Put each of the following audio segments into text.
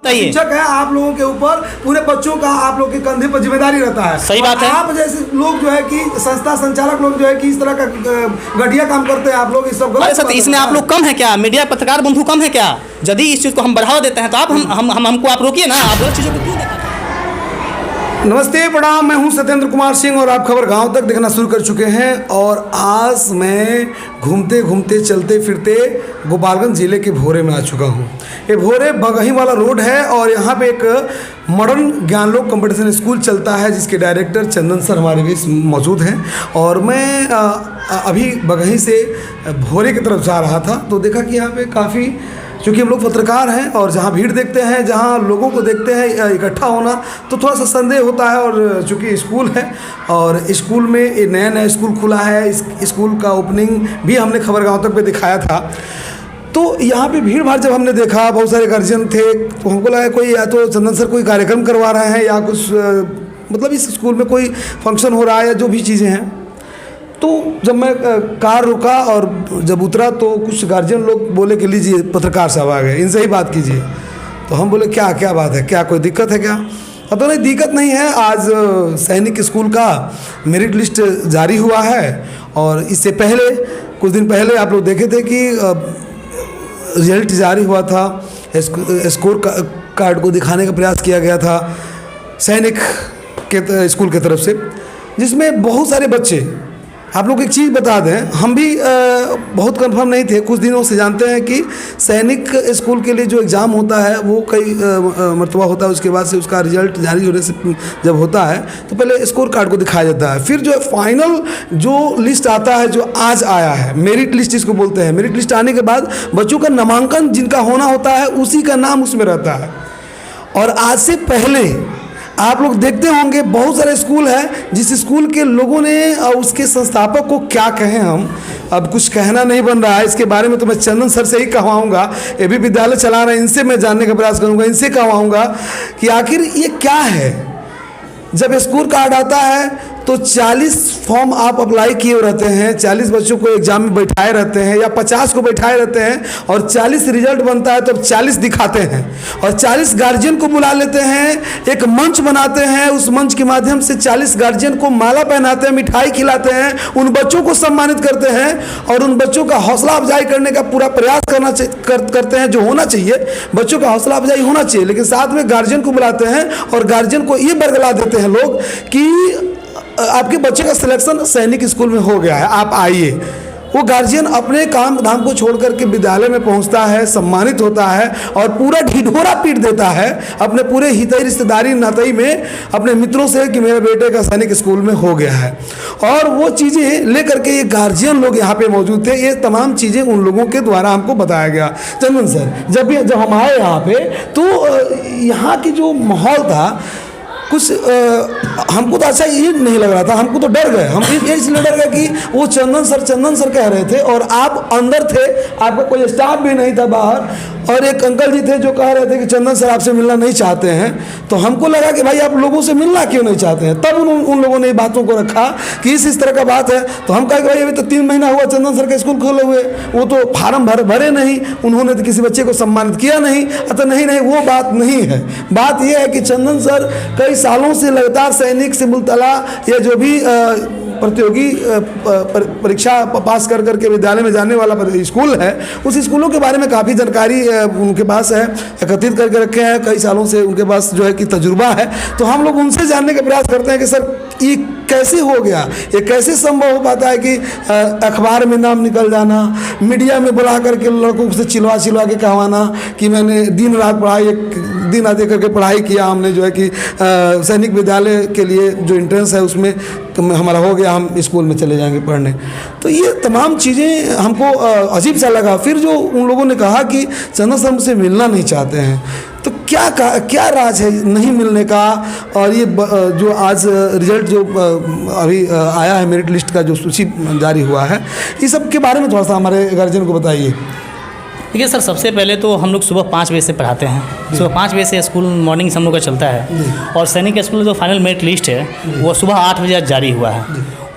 शिक्षक है, आप लोगों के ऊपर पूरे बच्चों का आप लोग के कंधे पर जिम्मेदारी रहता है। सही बात है। आप जैसे लोग जो है कि संस्था संचालक लोग जो है कि इस तरह का घटिया काम करते हैं, आप लोग इस सब गलत। सर इसमें आप लोग कम है क्या? मीडिया पत्रकार बंधु कम है क्या? यदि इस चीज़ को हम बढ़ावा देते हैं तो आप हमको आप रोकिए ना, आप गलत चीज़ों को क्यों देखा? नमस्ते प्रणाम, मैं हूं सत्येंद्र कुमार सिंह और आप खबर गांव तक देखना शुरू कर चुके हैं। और आज मैं घूमते घूमते चलते फिरते गोपालगंज ज़िले के भोरे में आ चुका हूं। ये भोरे बगही वाला रोड है और यहाँ पे एक मॉडर्न ज्ञानलोक कंपटीशन स्कूल चलता है जिसके डायरेक्टर चंदन सर हमारे बीच मौजूद हैं। और मैं अभी बगही से भोरे की तरफ जा रहा था तो देखा कि यहाँ पे काफ़ी, चूँकि हम लोग पत्रकार हैं और जहाँ भीड़ देखते हैं, जहाँ लोगों को देखते हैं इकट्ठा होना, तो थोड़ा सा संदेह होता है। और चूँकि स्कूल है और स्कूल में ये नया स्कूल खुला है, इस स्कूल का ओपनिंग भी हमने खबर गांव तक पे दिखाया था। तो यहाँ पे भीड़ भाड़ जब हमने देखा, बहुत सारे गार्जियन थे, तो हमको लगा कोई या तो चंदन सर कोई कार्यक्रम करवा रहे हैं या कुछ मतलब इस स्कूल में कोई फंक्शन हो रहा है या जो भी चीज़ें हैं। तो जब मैं कार रुका और जब उतरा तो कुछ गार्जियन लोग बोले कि लीजिए पत्रकार साहब आ गए, इनसे ही बात कीजिए। तो हम बोले क्या क्या बात है, क्या कोई दिक्कत है क्या? तो नहीं, दिक्कत नहीं है। आज सैनिक स्कूल का मेरिट लिस्ट जारी हुआ है और इससे पहले कुछ दिन पहले आप लोग देखे थे कि रिजल्ट जारी हुआ था, स्कोर कार्ड को दिखाने का प्रयास किया गया था सैनिक के स्कूल की तरफ से, जिसमें बहुत सारे बच्चे, आप लोग एक चीज़ बता दें, हम भी बहुत कंफर्म नहीं थे, कुछ दिनों से जानते हैं कि सैनिक स्कूल के लिए जो एग्ज़ाम होता है वो कई मरतबा होता है, उसके बाद से उसका रिजल्ट जारी होने से जब होता है तो पहले स्कोर कार्ड को दिखाया जाता है, फिर जो फाइनल जो लिस्ट आता है, जो आज आया है मेरिट लिस्ट इसको बोलते हैं। मेरिट लिस्ट आने के बाद बच्चों का नामांकन जिनका होना होता है उसी का नाम उसमें रहता है। और आज से पहले आप लोग देखते होंगे बहुत सारे स्कूल हैं जिस स्कूल के लोगों ने उसके संस्थापक को क्या कहें, हम अब कुछ कहना नहीं बन रहा है। इसके बारे में तो मैं चंदन सर से ही कहवाऊँगा, ये भी विद्यालय चला रहे हैं, इनसे मैं जानने का प्रयास करूँगा, इनसे कहवाऊँगा कि आखिर ये क्या है। जब स्कोर कार्ड आता है तो 40 फॉर्म आप अप्लाई किए रहते हैं, 40 बच्चों को एग्जाम में बैठाए रहते हैं या 50 को बैठाए रहते हैं और 40 रिजल्ट बनता है तो 40 दिखाते हैं और 40 गार्जियन को बुला लेते हैं, एक मंच बनाते हैं, उस मंच के माध्यम से 40 गार्जियन को माला पहनाते हैं, मिठाई खिलाते हैं, उन बच्चों को सम्मानित करते हैं और उन बच्चों का हौसला अफजाई करने का पूरा प्रयास करते हैं, जो होना चाहिए। बच्चों का हौसला अफजाई होना चाहिए, लेकिन साथ में गार्जियन को बुलाते हैं और गार्जियन को ये बरगला देते हैं लोग कि आपके बच्चे का सिलेक्शन सैनिक स्कूल में हो गया है, आप आइए। वो गार्जियन अपने काम धाम को छोड़ करके विद्यालय में पहुंचता है, सम्मानित होता है और पूरा ढिढोरा पीट देता है अपने पूरे हितई रिश्तेदारी नातई में अपने मित्रों से कि मेरे बेटे का सैनिक स्कूल में हो गया है। और वो चीज़ें लेकर के ये गार्जियन लोग यहाँ पे मौजूद थे, ये तमाम चीज़ें उन लोगों के द्वारा हमको बताया गया। चंदन सर जब हम आए यहाँ पे तो यहाँ की जो माहौल था कुछ हमको तो अच्छा ये नहीं लग रहा था, हमको तो डर गए। हम ये इसलिए डर गए कि वो चंदन सर कह रहे थे और आप अंदर थे, आपका कोई स्टाफ भी नहीं था बाहर, और एक अंकल जी थे जो कह रहे थे कि चंदन सर आपसे मिलना नहीं चाहते हैं। तो हमको लगा कि भाई आप लोगों से मिलना क्यों नहीं चाहते हैं। तब उन लोगों ने बातों को रखा कि इस तरह का बात है। तो हम कहे कि भाई अभी तो 3 महीना हुआ चंदन सर के स्कूल खोले हुए, वो तो फार्म भरे नहीं, उन्होंने तो किसी बच्चे को सम्मानित किया नहीं। अतः नहीं वो बात नहीं है। बात यह है कि चंदन सर कई सालों से लगातार सैनिक से मुल्तला या जो भी प्रतियोगी परीक्षा पास कर करके विद्यालय में जाने वाला स्कूल है, उस स्कूलों के बारे में काफ़ी जानकारी उनके पास है, एकत्रित करके रखे हैं, कई सालों से उनके पास जो है कि तजुर्बा है। तो हम लोग उनसे जानने का प्रयास करते हैं कि सर ये कैसे हो गया, ये कैसे संभव हो पाता है कि अखबार में नाम निकल जाना, मीडिया में बुला करके लड़कों से चिलवा के कहवाना कि मैंने दिन रात पढ़ाई, एक दिन आदि करके पढ़ाई किया हमने, जो है कि सैनिक विद्यालय के लिए जो एंट्रेंस है उसमें तो हमारा हो गया, हम स्कूल में चले जाएंगे पढ़ने। तो ये तमाम चीज़ें हमको अजीब सा लगा। फिर जो उन लोगों ने कहा कि चंदन सर हमसे मिलना नहीं चाहते हैं, तो क्या राज है नहीं मिलने का। और ये जो आज रिजल्ट जो अभी आया है, मेरिट लिस्ट का जो सूची जारी हुआ है, इस सब के बारे में थोड़ा सा हमारे गार्जियन को बताइए। देखिए सर, सबसे पहले तो हम लोग सुबह 5 बजे से पढ़ाते हैं। सुबह 5 बजे से स्कूल मॉर्निंग से हम लोग का चलता है और सैनिक स्कूल जो फाइनल मेरिट लिस्ट है वो सुबह 8 बजे जारी हुआ है।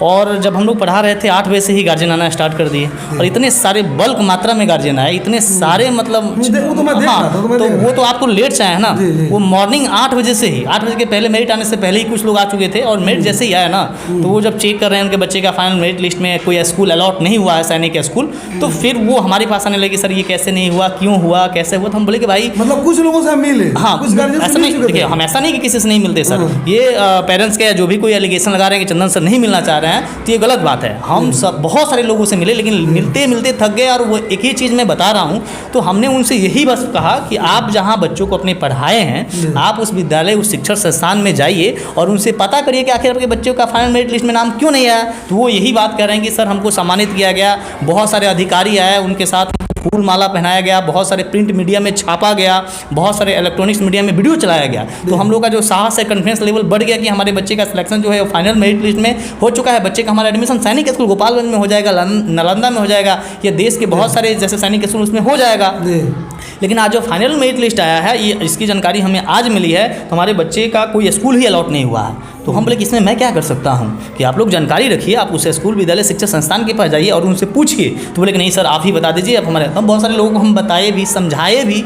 और जब हम लोग पढ़ा रहे थे 8 बजे से ही गार्जियन आना स्टार्ट कर दिए, और इतने सारे बल्क मात्रा में गार्जियन आए, इतने सारे मतलब वो तो मैं देख रहा था, तो वो तो आपको लेट से आया है ना। वो मॉर्निंग 8 बजे से ही, 8 बजे के पहले मेरिट आने से पहले ही कुछ लोग आ चुके थे, और मेरिट जैसे ही आया ना तो वो जब चेक कर रहे हैं उनके बच्चे का फाइनल मेरिट लिस्ट में कोई स्कूल अलॉट नहीं हुआ है सैनिक स्कूल, तो फिर वो हमारे पास आने लगे, सर ये कैसे नहीं हुआ, क्यों हुआ, कैसे हुआ। तो हम बोले कि भाई मतलब कुछ लोगों से हम मिले, हाँ, कुछ गार्जियन से ऐसा मिल नहीं, चुके थे। देखिए हम ऐसा नहीं कि किसी से नहीं मिलते सर, ये पेरेंट्स के जो भी कोई एलिगेशन लगा रहे हैं कि चंदन सर नहीं मिलना चाह रहे हैं, तो ये गलत बात है। हम सब बहुत सारे लोगों से मिले, लेकिन मिलते मिलते थक गए। और वो एक ही चीज़ मैं बता रहा हूँ, तो हमने उनसे यही बस कहा कि आप जहाँ बच्चों को अपने पढ़ाए हैं, आप उस विद्यालय, उस शिक्षण संस्थान में जाइए और उनसे पता करिए कि आखिर आपके बच्चों का फाइनल मेरिट लिस्ट में नाम क्यों नहीं आया। तो वो यही बात कह रहे हैं कि सर हमको सम्मानित किया गया, बहुत सारे अधिकारी आए, उनके साथ फूल माला पहनाया गया, बहुत सारे प्रिंट मीडिया में छापा गया, बहुत सारे इलेक्ट्रॉनिक्स मीडिया में वीडियो चलाया गया। तो हम लोग का जो साहस है, कॉन्फिडेंस लेवल बढ़ गया कि हमारे बच्चे का सिलेक्शन जो है वो फाइनल मेरिट लिस्ट में हो चुका है। बच्चे का हमारा एडमिशन सैनिक स्कूल गोपालगंज में हो जाएगा, नालंदा में हो जाएगा, या देश के बहुत सारे जैसे सैनिक स्कूल उसमें हो जाएगा। लेकिन आज जो फाइनल मेरिट लिस्ट आया है, ये इसकी जानकारी हमें आज मिली है, तो हमारे बच्चे का कोई स्कूल ही अलॉट नहीं हुआ है। तो हम बोले कि इसमें मैं क्या कर सकता हूँ कि आप लोग जानकारी रखिए, आप उस स्कूल विद्यालय शिक्षा संस्थान के पास जाइए और उनसे पूछिए। तो बोले कि नहीं सर आप ही बता दीजिए। अब हमारे बहुत सारे लोगों को हम बताए भी, समझाए भी।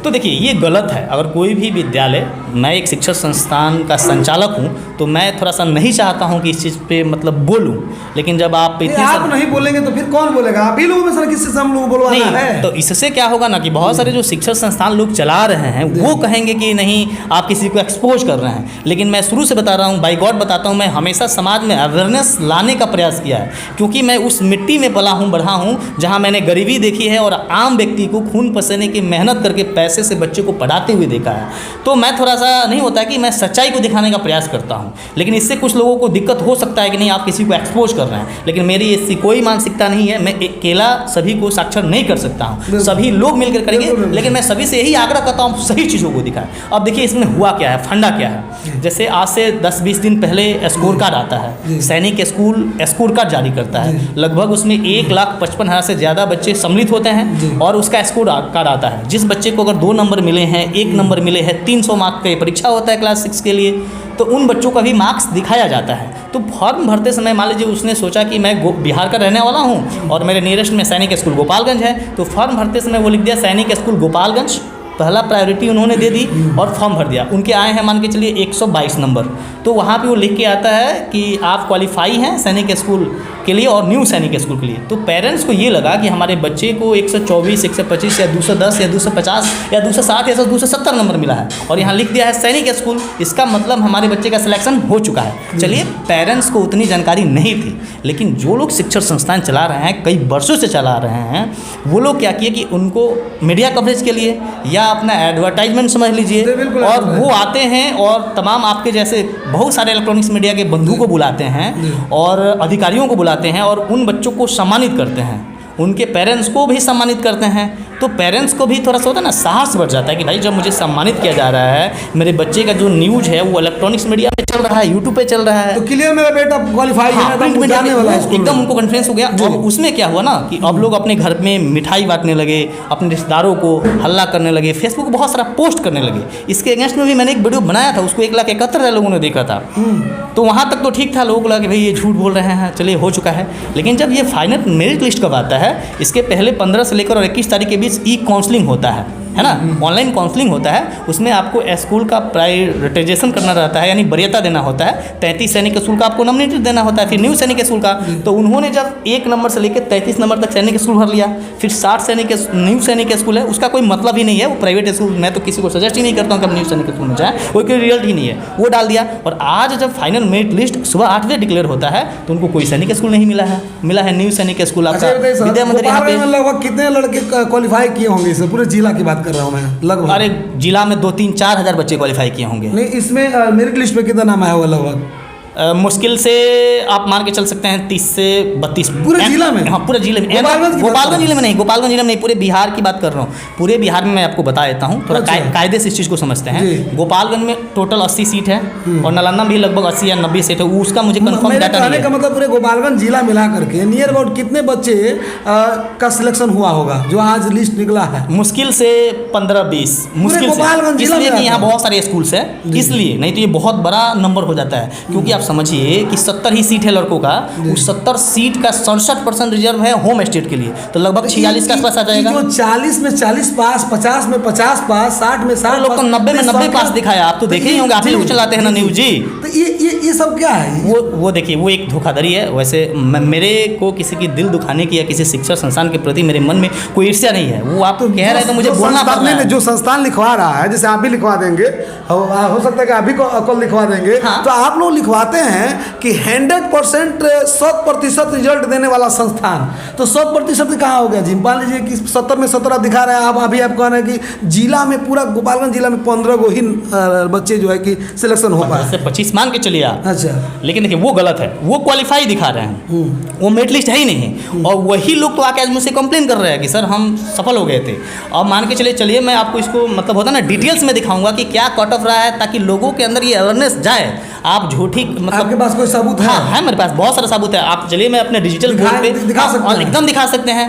तो देखिए ये गलत है। अगर कोई भी विद्यालय, मैं एक शिक्षण संस्थान का संचालक हूँ, तो मैं थोड़ा सा नहीं चाहता हूँ कि इस चीज़ पे मतलब बोलूँ, लेकिन जब आप नहीं बोलेंगे तो फिर कौन बोलेगा? आप ही लोगों में सर किससे हम लोग बोलवाना है? तो इससे क्या होगा ना कि बहुत सारे जो शिक्षण संस्थान लोग चला रहे हैं वो कहेंगे कि नहीं आप किसी को एक्सपोज कर रहे हैं। लेकिन मैं शुरू से बता रहा हूँ, बाई गॉड बताता हूँ, मैं हमेशा समाज में अवेयरनेस लाने का प्रयास किया है, क्योंकि मैं उस मिट्टी में पला हूँ, बढ़ा हूँ, जहाँ मैंने गरीबी देखी है और आम व्यक्ति को खून पसीने की मेहनत करके पैसे से बच्चे को पढ़ाते हुए देखा है। तो मैं थोड़ा सा नहीं होता कि मैं सच्चाई को दिखाने का प्रयास करता हूँ, लेकिन इससे कुछ लोगों को दिक्कत हो सकता है कि नहीं आप किसी को एक्सपोज कर रहे हैं। लेकिन मेरी ऐसी कोई मानसिकता नहीं है, मैं अकेला सभी को साक्षर नहीं कर सकता हूँ, सभी लोग मिलकर करेंगे। लेकिन मैं सभी से यही आग्रह करता हूँ सही चीज़ों को दिखाएं। अब देखिए इसमें हुआ क्या है, फंडा क्या है। जैसे आज से 10-20 दिन पहले स्कोर कार्ड आता है, सैनिक स्कूल स्कोर कार्ड जारी करता है, लगभग उसमें 1,55,000 से ज़्यादा बच्चे सम्मिलित होते हैं और उसका स्कोर कार्ड आता है। जिस बच्चे को अगर 2 नंबर मिले हैं, 1 नंबर मिले हैं, 300 मार्क का परीक्षा होता है क्लास 6 के लिए, तो उन बच्चों का भी मार्क्स दिखाया जाता है। तो फॉर्म भरते समय मान लीजिए उसने सोचा कि मैं बिहार का रहने वाला हूँ और मेरे नियरेस्ट में सैनिक स्कूल गोपालगंज है, तो फॉर्म भरते समय वो लिख दिया सैनिक स्कूल गोपालगंज, पहला प्रायोरिटी उन्होंने दे दी और फॉर्म भर दिया। उनके आए हैं मान के चलिए 122 नंबर, तो वहाँ पे वो लिख के आता है कि आप क्वालिफाई हैं सैनिक स्कूल के लिए और न्यू सैनिक स्कूल के लिए। तो पेरेंट्स को ये लगा कि हमारे बच्चे को 124, 125 या 210 या 250 या 260 या 270 नंबर मिला है और यहाँ लिख दिया है सैनिक स्कूल, इसका मतलब हमारे बच्चे का सिलेक्शन हो चुका है। चलिए पेरेंट्स को उतनी जानकारी नहीं थी, लेकिन जो लोग शिक्षण संस्थान चला रहे हैं, कई वर्षों से चला रहे हैं, वो लोग क्या किए कि उनको मीडिया कवरेज के लिए या अपना एडवर्टाइजमेंट समझ लीजिए, और वो आते हैं और तमाम आपके जैसे बहुत सारे इलेक्ट्रॉनिक्स मीडिया के बंधु को बुलाते हैं और अधिकारियों को बुलाते हैं और उन बच्चों को सम्मानित करते हैं, उनके पेरेंट्स को भी सम्मानित करते हैं। तो पेरेंट्स को भी थोड़ा सा होता है ना, साहस बढ़ जाता है कि भाई जब मुझे सम्मानित किया जा रहा है, मेरे बच्चे का जो न्यूज़ है वो इलेक्ट्रॉनिक्स मीडिया पे चल रहा है, यूट्यूब पे चल रहा है, तो क्लियर मेरा बेटा क्वालिफाई है, प्रिंट मीडिया में वाला है, एकदम उनको कॉन्फिडेंस हो गया। और उसमें क्या हुआ ना कि अब लोग अपने घर में मिठाई बांटने लगे, अपने रिश्तेदारों को हल्ला करने लगे, फेसबुक पर बहुत सारा पोस्ट करने लगे। इसके अगेंस्ट में भी मैंने एक वीडियो बनाया था, उसको 1,71,000 लोगों ने देखा था। तो वहाँ तक तो ठीक था, लोगों को लगा कि भाई ये झूठ बोल रहे हैं, चलिए हो चुका है। लेकिन जब ये फाइनल मेरिट लिस्ट कब आता है, इसके पहले 15 से लेकर और 21 तारीख के बीच ई काउंसलिंग होता है ना, ऑनलाइन काउंसलिंग होता है। उसमें आपको स्कूल का प्रायोरिटाइजेशन करना रहता है, यानी वरीयता देना होता है। 33 सैनिक स्कूल का आपको नॉमिनेटेड देना होता है, फिर न्यू सैनिक स्कूल का। तो उन्होंने जब 1 नंबर से लेकर 33 नंबर तक सैनिक स्कूल भर लिया, फिर 60 सैनिक न्यू सैनिक स्कूल है, उसका कोई मतलब ही नहीं है, वो प्राइवेट स्कूल। मैं तो किसी को सजेस्ट ही नहीं करता हूँ कि आप न्यू सैनिक स्कूल में जाए, कोई रिजल्ट ही नहीं है, वो डाल दिया। और आज जब फाइनल मेरिट लिस्ट सुबह 8 बजे डिक्लेयर होता है तो उनको कोई सैनिक स्कूल नहीं मिला है, मिला है न्यू सैनिक स्कूल आपका विद्या मंदिर। यहाँ पे लगभग कितने लड़के क्वालिफाई किए होंगे? इसे पूरे जिला की बात कर रहा हूँ मैं, लगभग अरे जिला में 2-3-4 हज़ार बच्चे क्वालिफाई किए होंगे। नहीं, इसमें मेरिट लिस्ट में कितना नाम आया होगा लगभग? मुश्किल से आप मान के चल सकते हैं 30 से 32 पूरे जिला में। हाँ पूरे जिले में, गोपालगंज जिले में नहीं, गोपालगंज जिले में नहीं, पूरे बिहार की बात कर रहा हूँ। पूरे बिहार में मैं आपको बता देता हूँ, थोड़ा कायदे से इस चीज़ को समझते हैं। गोपालगंज में टोटल 80 सीट है और नालंदा में भी लगभग 80 या 90 सीट है, उसका मुझे कंफर्म डाटा नहीं है। का मतलब पूरे गोपालगंज जिला मिला करके नियर अबाउट कितने बच्चे का सिलेक्शन हुआ होगा जो आज लिस्ट निकला है? मुश्किल से 15-20, मुश्किल से, इसलिए कि यहाँ बहुत सारे स्कूल्स हैं, इसलिए। नहीं तो ये बहुत बड़ा नंबर हो जाता है, क्योंकि आप समझिए कि 70 ही सीट है लड़कों का, उस 70 सीट का 67% रिजर्व है होम स्टेट के लिए, तो लगभग 46 के आसपास आ जाएगा। जो 40 में 40 पास, 50 में 50 पास, 60 में 60 लोग को 90 में 90 पास दिखाया। आप तो देखे ही होंगे, आप ही लोग चलाते हैं ना न्यूज़ जी। तो ये सब क्या है? वो देखिए, वो एक धोखाधड़ी है। वैसे मेरे को किसी की दिल दुखाने की या किसी शिक्षा संस्थान के प्रति मेरे मन में कोई ईर्ष्या नहीं है। वो आप कह रहे हैं तो मुझे बोलना पड़ रहा है। जो संस्थान लिखवा रहा है, जैसे आप भी लिखवा देंगे, हो सकता है कि आप भी कल लिखवा देंगे। हाँ। तो आप लोग लिखवाते हैं कि 100% 100% रिजल्ट देने वाला संस्थान, तो 100% कहाँ हो गया जी? मान लीजिए कि 70 में 17 दिखा रहे हैं, आप अभी आप कह रहे हैं कि जिला में, पूरा गोपालगंज जिला में 15 गो ही बच्चे जो है कि सिलेक्शन हो पाए, 25 मान के चलिए आप। अच्छा, लेकिन देखिए वो गलत है, वो क्वालिफाई दिखा रहे हैं, वो मेरिट लिस्ट है ही नहीं। और वही लोग तो आके आज मुझसे कंप्लेन कर रहे हैं कि सर हम सफल हो गए थे। और मान के चलिए मैं आपको इसको मतलब होता है ना डिटेल्स में दिखाऊंगा कि क्या कट ऑफ रहा है, ताकि लोगों के अंदर ये अवेयरनेस जाए। आप झूठी मतलब आपके पास कोई सबूत है? हाँ है, मेरे पास बहुत सारा सबूत है। आप चलिए मैं अपने डिजिटल बोर्ड पे दिखा सकते हैं, एकदम दिखा सकते हैं,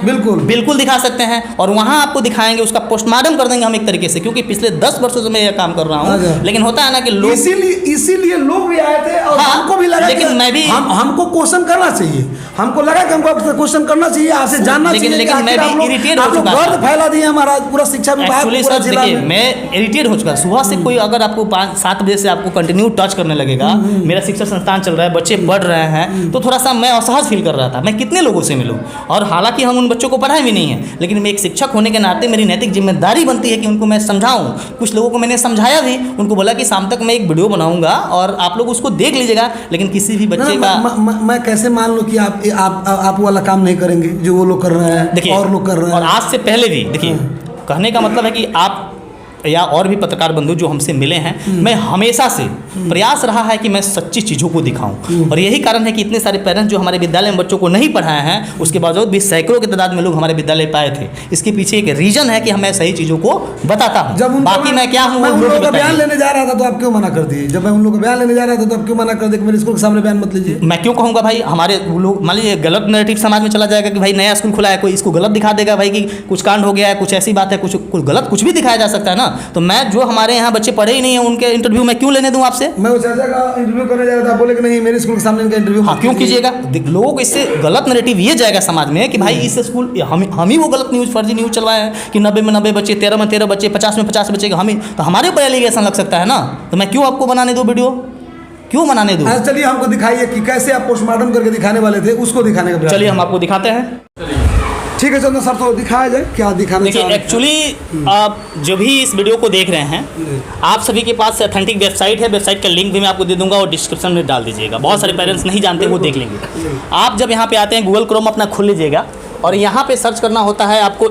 बिल्कुल दिखा सकते हैं। और वहाँ आपको दिखाएंगे, उसका पोस्टमार्टम कर देंगे हम एक तरीके से, क्योंकि पिछले 10 वर्षों से मैं यह काम कर रहा हूँ। लेकिन होता है ना कि लोग इसीलिए लोग भी आए थे और हमको भी लगा, लेकिन मैं भी हमको क्वेश्चन करना चाहिए, हमको लगा कि हमको आपसे क्वेश्चन करना चाहिए, आपसे जानना चाहिए। लेकिन मैं भी इरिटेट हो चुका गर्द फैला दिए हमारा पूरा शिक्षा विभाग। एक्चुअली सर देखिए, मैं इरिटेट हो चुका। सुबह से कोई अगर आपको 5-7 बजे से आपको कंटिन्यू टच करने लगेगा, मेरा शिक्षा संस्थान चल रहा है, बच्चे पढ़ रहे हैं, तो थोड़ा सा मैं असहज फील कर रहा था। मैं कितने लोगों से मिलूं, और हालांकि हम उन बच्चों को पढ़ाए भी नहीं है, लेकिन मैं एक शिक्षक होने के नाते मेरी नैतिक जिम्मेदारी बनती है कि उनको मैं समझाऊं। कुछ लोगों को मैंने समझाया भी, उनको बोला कि शाम तक मैं एक वीडियो बनाऊंगा और आप लोग उसको देख लीजिएगा। लेकिन किसी भी बच्चे का मैं कैसे मान लूं कि आप वाला काम नहीं करेंगे जो वो लोग कर रहे हैं, देखिए, और लोग कर रहे हैं। और आज से पहले भी देखिए, कहने का मतलब है कि आप या और भी पत्रकार बंधु जो हमसे मिले हैं, मैं हमेशा से प्रयास रहा है कि मैं सच्ची चीज़ों को दिखाऊं। और यही कारण है कि इतने सारे पेरेंट्स जो हमारे विद्यालय में बच्चों को नहीं पढ़ाए हैं, उसके बावजूद भी सैकड़ों की तादाद में लोग हमारे विद्यालय पे आए थे। इसके पीछे एक रीजन है कि मैं सही चीज़ों को बताता हूँ। बाकी मैं क्या हूँ, उन लोगों का बयान लेने जा रहा था तो आप क्यों मना कर दिए? जब मैं उन लोगों का बयान लेने जा रहा था तो आप क्यों मना कर दिए कि मेरे स्कूल के सामने बयान मत लीजिए? मैं क्यों कहूँगा भाई? हमारे लोग मान लीजिए गलत नैरेटिव समाज में चला जाएगा कि भाई नया स्कूल खुला है, कोई इसको गलत दिखा देगा भाई कि कुछ कांड हो गया है, कुछ ऐसी बात है, कुछ गलत कुछ भी दिखाया जा सकता है ना। तो मैं जो हमारे यहाँ बच्चे पढ़े ही नहीं है उनके इंटरव्यू मैं क्यों लेने दूं आपसे? मैं वो चाचा का इंटरव्यू करने जा रहा था, बोले कि नहीं मेरे स्कूल के सामने इनका इंटरव्यू। हाँ, क्यों कीजिएगा? लोगों को इससे गलत नैरेटिव ये जाएगा समाज में कि भाई इस स्कूल हम ही वो गलत न्यूज़, फर्जी न्यूज़ चलवाए हैं कि 90 में 90 बच्चे, 13 में 13 बच्चे, 50 में 50 बच्चे, हम ही तो हमारे ऊपर एलिगेशन लग सकता है ना। तो मैं क्यों आपको बनाने दूँ वीडियो, क्यों बनाने दूँ? चलिए हमको दिखाइए कि कैसे आप पोस्टमार्टम करके दिखाने वाले थे, उसको दिखाने का। चलिए हम आपको दिखाते हैं। ठीक है चंदन सर, तो दिखाया जाए क्या दिखाना। देखिए एक्चुअली आप जो भी इस वीडियो को देख रहे हैं, आप सभी के पास ऑथेंटिक वेबसाइट है, वेबसाइट का लिंक भी मैं आपको दे दूंगा और डिस्क्रिप्शन में डाल दीजिएगा। बहुत सारे पेरेंट्स नहीं जानते, वो देख लेंगे। आप जब यहाँ पे आते हैं, गूगल क्रोम अपना खोल लीजिएगा और यहाँ पे सर्च करना होता है आपको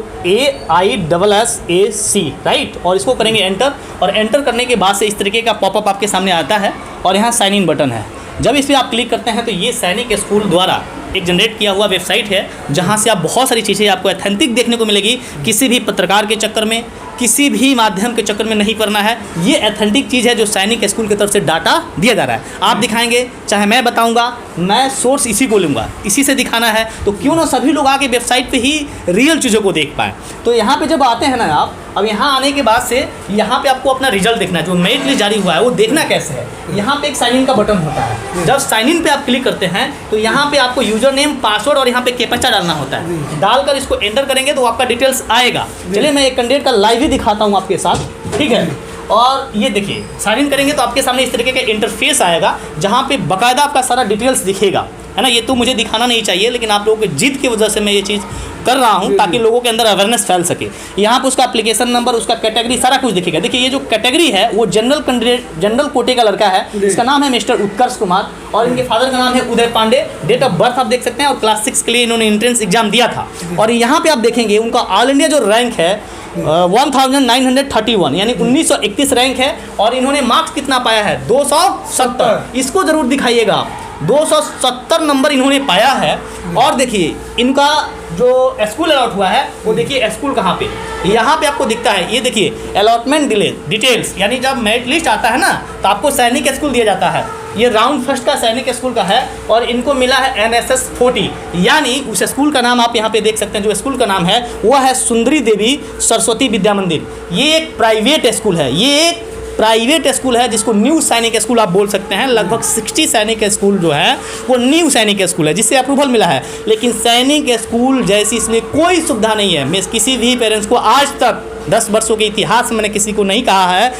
AISSAC, राइट। और इसको करेंगे एंटर, और एंटर करने के बाद से इस तरीके का पॉपअप आपके सामने आता है और यहाँ साइन इन बटन है। जब इस पर आप क्लिक करते हैं तो ये सैनिक स्कूल द्वारा एक जनरेट किया हुआ वेबसाइट है, जहां से आप बहुत सारी चीज़ें आपको ऑथेंटिक देखने को मिलेगी। किसी भी पत्रकार के चक्कर में, किसी भी माध्यम के चक्कर में नहीं पड़ना है। ये ऑथेंटिक चीज़ है जो सैनिक स्कूल की तरफ से डाटा दिया जा रहा है। आप दिखाएंगे, चाहे मैं बताऊंगा, मैं सोर्स इसी को लूँगा, इसी से दिखाना है। तो क्यों ना सभी लोग आके वेबसाइट पे ही रियल चीज़ों को देख पाएँ। तो यहाँ पे जब आते हैं ना आप, अब यहाँ आने के बाद से यहाँ पे आपको अपना रिजल्ट देखना है, जो मेरिट लिस्ट जारी हुआ है वो देखना कैसे है। यहाँ पे एक साइन इन का बटन होता है। जब साइन इन पे आप क्लिक करते हैं तो यहाँ पे आपको यूजर नेम, पासवर्ड और यहाँ पे कैप्चा डालना होता है। डालकर इसको एंटर करेंगे तो आपका डिटेल्स आएगा। चलिए मैं एक कैंडिडेट का लाइव ही दिखाता हूँ आपके साथ, ठीक है। और ये देखिए, साइन इन करेंगे तो आपके सामने इस तरीके का इंटरफेस आएगा, जहाँ पे बाकायदा आपका सारा डिटेल्स दिखेगा, है ना। ये तो मुझे दिखाना नहीं चाहिए, लेकिन आप लोगों की जिद की वजह से मैं ये चीज़ कर रहा हूँ ताकि लोगों के अंदर अवेयरनेस फैल सके। यहाँ पे उसका एप्लीकेशन नंबर, उसका कैटेगरी, सारा कुछ दिखेगा। देखिए ये जो कैटेगरी है वो जनरल कैंडिडेट, जनरल कोटे का लड़का है। इसका नाम है मिस्टर उत्कर्ष कुमार और इनके फादर का नाम है उदय पांडे। डेट ऑफ बर्थ आप देख सकते हैं और क्लास 6 के लिए इन्होंने एंट्रेंस एग्जाम दिया था। और यहाँ पे आप देखेंगे उनका ऑल इंडिया जो रैंक है 1931, यानी 1931 रैंक है। और इन्होंने मार्क्स कितना पाया है? 270। इसको जरूर दिखाइएगा, 270 नंबर इन्होंने पाया है। और देखिए इनका जो स्कूल अलॉट हुआ है वो देखिए स्कूल कहाँ पे, यहाँ पे आपको दिखता है। ये देखिए अलॉटमेंट डिटेल्स, यानी जब मेरिट लिस्ट आता है ना तो आपको सैनिक स्कूल दिया जाता है। ये राउंड फर्स्ट का सैनिक स्कूल का है और इनको मिला है NSS 40, यानी उस स्कूल का नाम आप यहाँ पे देख सकते हैं। जो स्कूल का नाम है वो है सुंदरी देवी सरस्वती विद्या मंदिर। ये एक प्राइवेट स्कूल है, ये एक प्राइवेट स्कूल है जिसको न्यू सैनिक स्कूल आप बोल सकते हैं। लगभग 60 सैनिक स्कूल जो है वो न्यू सैनिक स्कूल है जिससे अप्रूवल मिला है, लेकिन सैनिक स्कूल जैसी इसमें कोई सुविधा नहीं है। मैं किसी भी पेरेंट्स को आज तक 10 वर्षों के इतिहास में मैंने किसी को नहीं कहा है,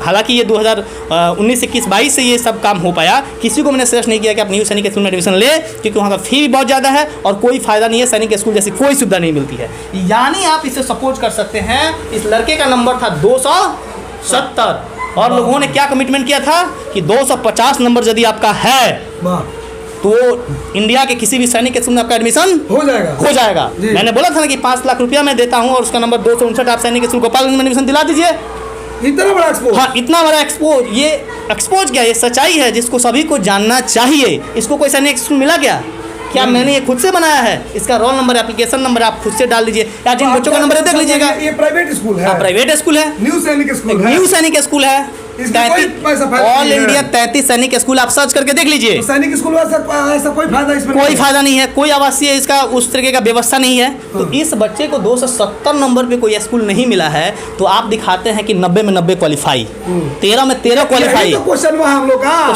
हालांकि ये 2019, 21, 22 से ये सब काम हो पाया, किसी को मैंने सजेस्ट नहीं किया कि आप न्यू सैनिक स्कूल में एडमिशन ले, क्योंकि वहाँ का फी भी बहुत ज़्यादा है और कोई फ़ायदा नहीं है, सैनिक स्कूल जैसी कोई सुविधा नहीं मिलती है। यानी आप इसे सपोर्ट कर सकते हैं। इस लड़के का नंबर था 270 और लोगों ने क्या कमिटमेंट किया था कि 250 नंबर यदि आपका है तो इंडिया के किसी भी सैनिक स्कूल में आपका एडमिशन हो जाएगा। मैंने बोला था ना कि 5 लाख रुपया मैं देता हूँ और उसका नंबर 259, आप सैनिक स्कूल गोपालगंज में एडमिशन दिला दीजिए। इतना बड़ा एक्सपोज? हाँ, इतना बड़ा एक्सपोज। ये एक्सपोज क्या है? ये सच्चाई है जिसको सभी को जानना चाहिए। इसको कोई सैनिक स्कूल मिला क्या मैंने ये खुद से बनाया है। इसका रोल नंबर, एप्लीकेशन नंबर आप खुद से डाल दीजिए या जिन बच्चों का नंबर देख लीजिएगा। ये प्राइवेट स्कूल है? प्राइवेट स्कूल है, न्यू सैनिक स्कूल है। न्यू सैनिक स्कूल है। ऑल इंडिया 33 सैनिक स्कूल आप सर्च करके देख लीजिए। तो सैनिक स्कूल ऐसा कोई फायदा इसमें? कोई फायदा नहीं है, कोई आवासीय इसका उस तरीके का व्यवस्था नहीं है। तो इस बच्चे को 270 नंबर पे कोई स्कूल नहीं मिला है, तो आप दिखाते हैं कि 90 में 90 क्वालिफाई, 13 में 13 क्वालिफाई। तो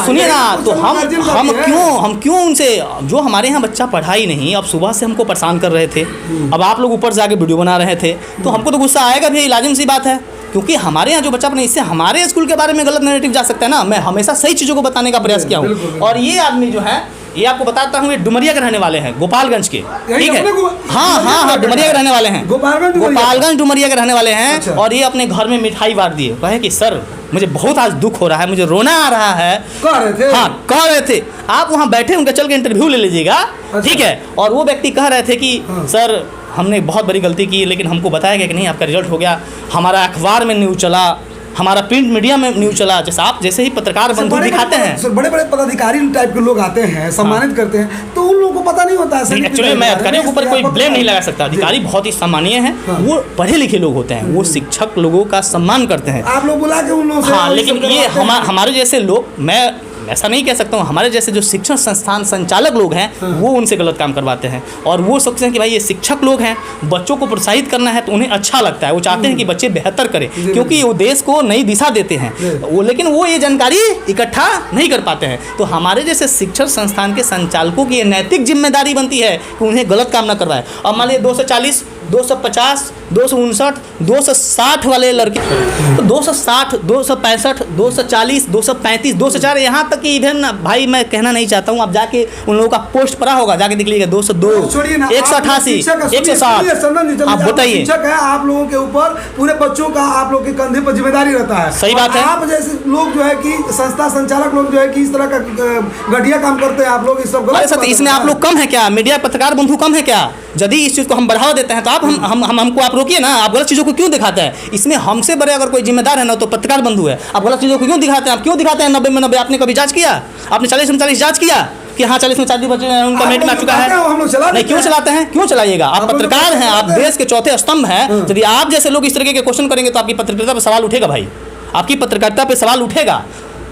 सुनिए ना, तो हम क्यों उनसे, जो हमारे यहाँ बच्चा पढ़ा ही नहीं, अब सुबह से हमको परेशान कर रहे थे, अब आप लोग ऊपर से आके वीडियो बना रहे थे, तो हमको तो गुस्सा आएगा भी, लाजिम सी बात है, क्योंकि हमारे यहाँ जो बच्चा अपने, इससे हमारे स्कूल के बारे में गलत नैरेटिव जा सकता है ना। मैं हमेशा सही चीज़ों को बताने का प्रयास किया हूँ। और ये आदमी जो है, ये आपको बताता हूँ, ये डुमरिया के रहने वाले हैं, गोपालगंज के, ठीक है? हाँ, डुमरिया के रहने वाले हैं, गोपालगंज डुमरिया के रहने वाले हैं। अच्छा। और ये अपने घर में मिठाई बांट दिए, कहे कि सर मुझे बहुत आज दुख हो रहा है, मुझे रोना आ रहा है। कह रहे थे? हाँ, कह रहे थे। आप वहाँ बैठे, उनका चल के इंटरव्यू ले लीजिएगा। अच्छा। ठीक है। और वो व्यक्ति कह रहे थे कि सर हमने बहुत बड़ी गलती की, लेकिन हमको बताया गया कि नहीं, आपका रिजल्ट हो गया, हमारा अखबार में न्यूज़ चला, हमारा प्रिंट मीडिया में न्यूज़ चला। जैसे आप जैसे ही पत्रकार बंधु दिखाते हैं, बड़े बड़े पदाधिकारी टाइप के लोग आते हैं, सम्मानित करते हैं, तो उन लोगों को पता नहीं होता है। एक्चुअली मैं अधिकारियों के ऊपर कोई ब्लेम नहीं लगा सकता। अधिकारी बहुत ही सम्मानीय हैं, वो पढ़े लिखे लोग होते हैं, वो शिक्षक लोगों का सम्मान करते हैं। आप लोग बुला के उन लोगों से, हाँ, लेकिन ये हमारे जैसे लोग, मैं ऐसा नहीं कह सकता हूँ, हमारे जैसे जो शिक्षण संस्थान संचालक लोग हैं, वो उनसे गलत काम करवाते हैं। और वो सोचते हैं कि भाई ये शिक्षक लोग हैं, बच्चों को प्रोत्साहित करना है तो उन्हें अच्छा लगता है, वो चाहते हैं कि बच्चे बेहतर करें, क्योंकि वो देश को नई दिशा देते हैं वो, लेकिन वो ये जानकारी इकट्ठा नहीं कर पाते हैं। तो हमारे जैसे शिक्षण संस्थान के संचालकों की ये नैतिक जिम्मेदारी बनती है कि उन्हें गलत काम ना करवाए। और मान लीजिए 240, 250, 259, 260 वाले लड़के, तो 260, 265, 240, 235, 204, यहाँ तक कि इवन भाई मैं कहना नहीं चाहता हूँ, आप जाके उन लोगों का पोस्ट पड़ा होगा, जाके देख लीजिएगा, 202, 188, 160। आप बताइए, शिक्षक है, आप लोगों के ऊपर पूरे बच्चों का आप लोग के कंधे पर जिम्मेदारी रहता है। सही बात है। आप जैसे लोग जो है कि संस्था संचालक लोग जो है कि इस तरह का घटिया काम करते हैं, आप लोग इस सब गलत। इसमें आप लोग कम है क्या? मीडिया पत्रकार बंधु कम है क्या? यदि इस चीज़ को हम बढ़ावा देते हैं तो आप हमको आप रोकिए ना। आप गलत चीज़ों को क्यों दिखाते हैं? इसमें हमसे बड़े अगर कोई जिम्मेदार है ना तो पत्रकार बंधु है। आप गलत चीज़ों को क्यों दिखाते हैं? आप क्यों दिखाते हैं 90 में 90? आपने कभी जांच किया? आपने 40 में 40 जांच किया कि हाँ 40 में 40 बच्चे उनका मेरिट में आ चुका है? नहीं, क्यों चलाते हैं? क्यों चलाइएगा? आप पत्रकार हैं, आप देश के चौथे स्तंभ हैं। यदि आप जैसे लोग इस तरीके के क्वेश्चन करेंगे तो आपकी पत्रकारिता पर सवाल उठेगा भाई, आपकी पत्रकारिता पे सवाल उठेगा।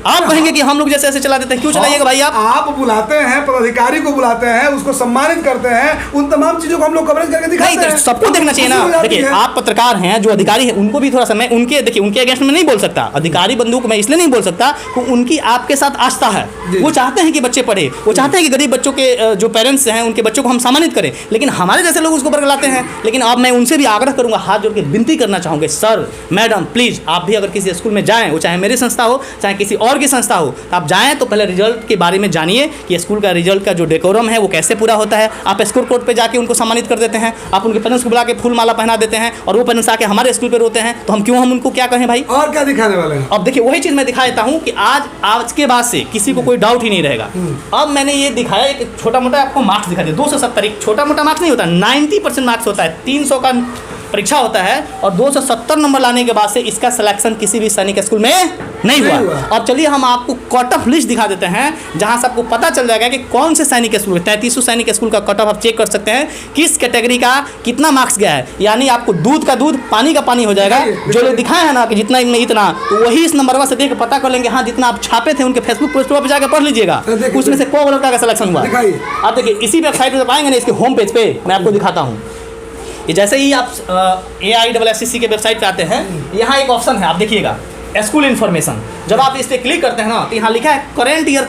आप कहेंगे कि हम लोग जैसे ऐसे चला देते हैं, क्यों चलाइएगा भाई? आप बुलाते हैं, पदाधिकारी को बुलाते हैं, उसको सम्मानित करते हैं, उन तमाम चीजों को हम लोग कवरेज करके दिखाते हैं। सबको देखना चाहिए ना। देखिए, आप पत्रकार हैं, जो अधिकारी हैं उनको भी थोड़ा सा, मैं उनके देखिए उनके अगेंस्ट में नहीं बोल सकता, अधिकारी बंधु को मैं इसलिए नहीं बोल सकता कि उनकी आपके साथ आस्था है, वो चाहते हैं कि बच्चे पढ़े, वो चाहते हैं कि गरीब बच्चों के जो पेरेंट्स हैं उनके बच्चों को हम सम्मानित करें, लेकिन हमारे जैसे लोग उसको बरगलाते हैं। लेकिन अब मैं उनसे भी आग्रह करूंगा, हाथ जोड़ के विनती करना चाहूँगे, सर मैडम प्लीज़ आप भी अगर किसी स्कूल में जाएँ, वो चाहे मेरी संस्था हो चाहे किसी और की संस्था हो, आप जाएं तो पहले रिजल्ट के बारे में जानिए कि स्कूल का रिजल्ट का जो डेकोरम है वो कैसे पूरा होता है। आप स्कोर कोर्ट पे जाके उनको सम्मानित कर देते हैं, आप उनके पेरेंट्स को बुला के फूल माला पहना देते हैं और वो पेरेंट्स आके हमारे स्कूल पे रोते हैं, तो हम उनको क्या कहें भाई? और क्या दिखाने वाले हैं? अब देखिए वही चीज़ मैं दिखा देता हूँ कि आज के बाद से किसी को कोई डाउट ही नहीं रहेगा। अब मैंने ये दिखाया एक छोटा मोटा आपको मार्क्स दिखा दिया, 270, छोटा मोटा मार्क्स नहीं होता, 90% मार्क्स होता है, 300 का परीक्षा होता है और 270 नंबर लाने के बाद से इसका सिलेक्शन किसी भी सैनिक स्कूल में नहीं हुआ। और चलिए हम आपको कट ऑफ लिस्ट दिखा देते हैं, जहां से आपको पता चल जाएगा कि कौन से सैनिक स्कूल, 3300 सैनिक स्कूल का कट ऑफ आप चेक कर सकते हैं, किस कैटेगरी का कितना मार्क्स गया है। यानी आपको दूध का दूध पानी का पानी हो जाएगा। जो लोग दिखाए हैं ना कि जितना इतना, तो वही इस नंबर से देख पता कर लेंगे। हाँ, जितना आप छापे थे उनके फेसबुक पोस्ट पर जाकर पढ़ लीजिएगा, उसमें से कौन लड़का का सिलेक्शन हुआ। आप देखिए इसी वेबसाइट पर पाएंगे ना, इसके होम पेज पे मैं आपको दिखाता हूँ। ये जैसे ही आप AISSC के वेबसाइट पे आते हैं, यहाँ एक ऑप्शन है, आप देखिएगा, स्कूल इन्फॉर्मेशन। जब आप इस पर क्लिक करते हैं ना तो यहाँ लिखा है current year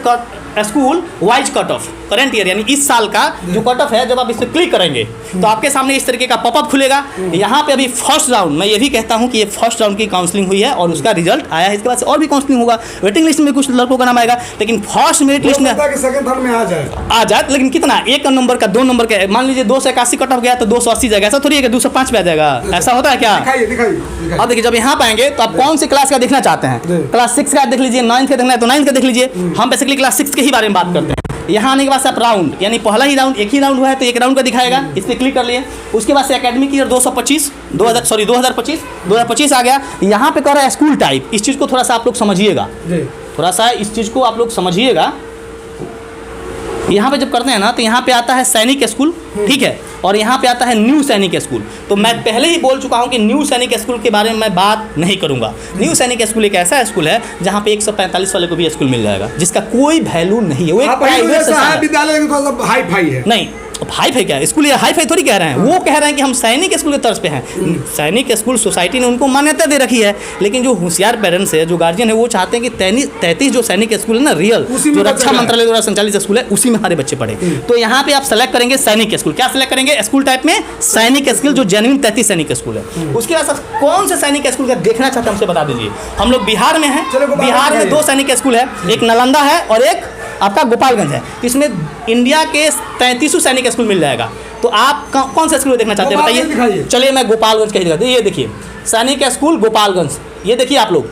school wise cut off, current year यानी इस साल का जो कट ऑफ है। जब आप इस पर क्लिक करेंगे तो आपके सामने इस तरीके का पॉपअप खुलेगा। यहाँ पे अभी फर्स्ट राउंड, मैं ये भी कहता हूँ कि ये फर्स्ट राउंड की काउंसलिंग हुई है और उसका रिजल्ट आया है। इसके बाद से और भी काउंसलिंग होगा, वेटिंग लिस्ट में कुछ लड़कों का नाम आएगा, लेकिन फर्स्ट मेरिट लिस्ट में सेकंड थर्ड में आ जाए, लेकिन कितना, 1 नंबर का 2 नंबर का, मान लीजिए 281 कट ऑफ गया तो 280 जाएगा, ऐसा थोड़ी है कि 205 पे आ जाएगा, ऐसा होता है क्या? दिखाइए। अब देखिए जब यहाँ पाएंगे तो आप कौन से क्लास का देखना चाहते हैं, क्लास 6 का देख लीजिए, 9th का देखना है तो 9th का देख लीजिए। हम बेसिकली क्लास 6 के ही बारे में बात करते हैं। यहाँ आने के बाद से आप राउंड, यानी पहला ही राउंड, एक ही राउंड हुआ है तो एक राउंड का दिखाएगा, इस पर क्लिक कर लिए। उसके बाद से एकेडमिक ईयर 2025 आ गया। यहाँ पे कह रहा है स्कूल टाइप, इस चीज़ को थोड़ा सा आप लोग समझिएगा, थोड़ा सा इस चीज़ को आप लोग समझिएगा। यहाँ पे जब करते हैं ना तो यहाँ पे आता है सैनिक स्कूल, ठीक है, और यहाँ पे आता है न्यू सैनिक स्कूल। तो मैं पहले ही बोल चुका हूँ कि न्यू सैनिक स्कूल के बारे में मैं बात नहीं करूँगा। न्यू सैनिक स्कूल एक ऐसा स्कूल है जहाँ पे 145 वाले को भी स्कूल मिल जाएगा, जिसका कोई वैल्यू नहीं है। वो एक प्राइवेट विद्यालय हाई फाई है, नहीं हाई फाई क्या है, स्कूल ये हाई फाई थोड़ी कह रहे हैं। वो कह रहे हैं कि हम सैनिक स्कूल के तर्ज पे हैं। सैनिक स्कूल सोसाइटी ने उनको मान्यता दे रखी है, लेकिन जो होशियार पेरेंट्स है, जो गार्जियन है, वो चाहते हैं कि 33 जो सैनिक स्कूल है ना, रियल जो रक्षा मंत्रालय द्वारा संचालित स्कूल है, उसी में हमारे बच्चे पढ़े। तो यहाँ पे आप सेलेक्ट करेंगे सैनिक स्कूल। क्या सेलेक्ट करेंगे? स्कूल टाइप में सैनिक स्कूल, जो जेन्युइन 33 सैनिक स्कूल है। उसके बाद कौन से सैनिक स्कूल का देखना चाहते हैं हमसे बता दीजिए। हम लोग बिहार में हैं, बिहार में 2 सैनिक स्कूल है, एक नालंदा है और एक आपका गोपालगंज है। इसमें इंडिया के 33 सैनिक स्कूल मिल जाएगा। तो आप कौन सा स्कूल देखना चाहते हैं बताइए? चलिए मैं गोपालगंज का ही दिखाता हूं। ये देखिए सैनिक स्कूल गोपालगंज, ये देखिए आप लोग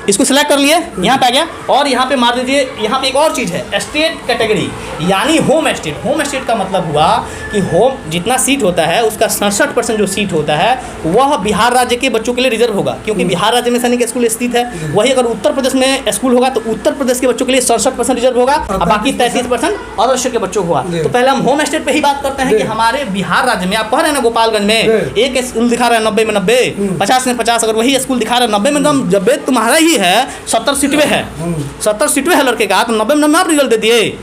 इसको सिलेक्ट कर लिए, यहाँ पे आ गया। और यहाँ पे मार दीजिए, यहाँ पे एक और चीज़ है स्टेट कैटेगरी, यानी होम स्टेट। होम स्टेट का मतलब हुआ कि होम जितना सीट होता है उसका 67% जो सीट होता है वह बिहार राज्य के बच्चों के लिए रिजर्व होगा, क्योंकि बिहार राज्य में सैनिक स्कूल स्थित है। वही अगर उत्तर प्रदेश में स्कूल होगा तो उत्तर प्रदेश के बच्चों के लिए 67% रिजर्व होगा और बाकी 33% अदर स्टेट के बच्चों को होगा। तो पहले हम होम स्टेट पे ही बात करते हैं कि हमारे बिहार राज्य में, आप कह रहे हैं ना गोपालगंज में एक स्कूल दिखा रहा है 90 में 90, 50 में 50, अगर वही स्कूल दिखा रहा है 90 में, जब तुम्हारा ही है 70 सीटवे है, 70 सीटवे है लड़के का, तो 90 में आप रिजल्ट दे दिए।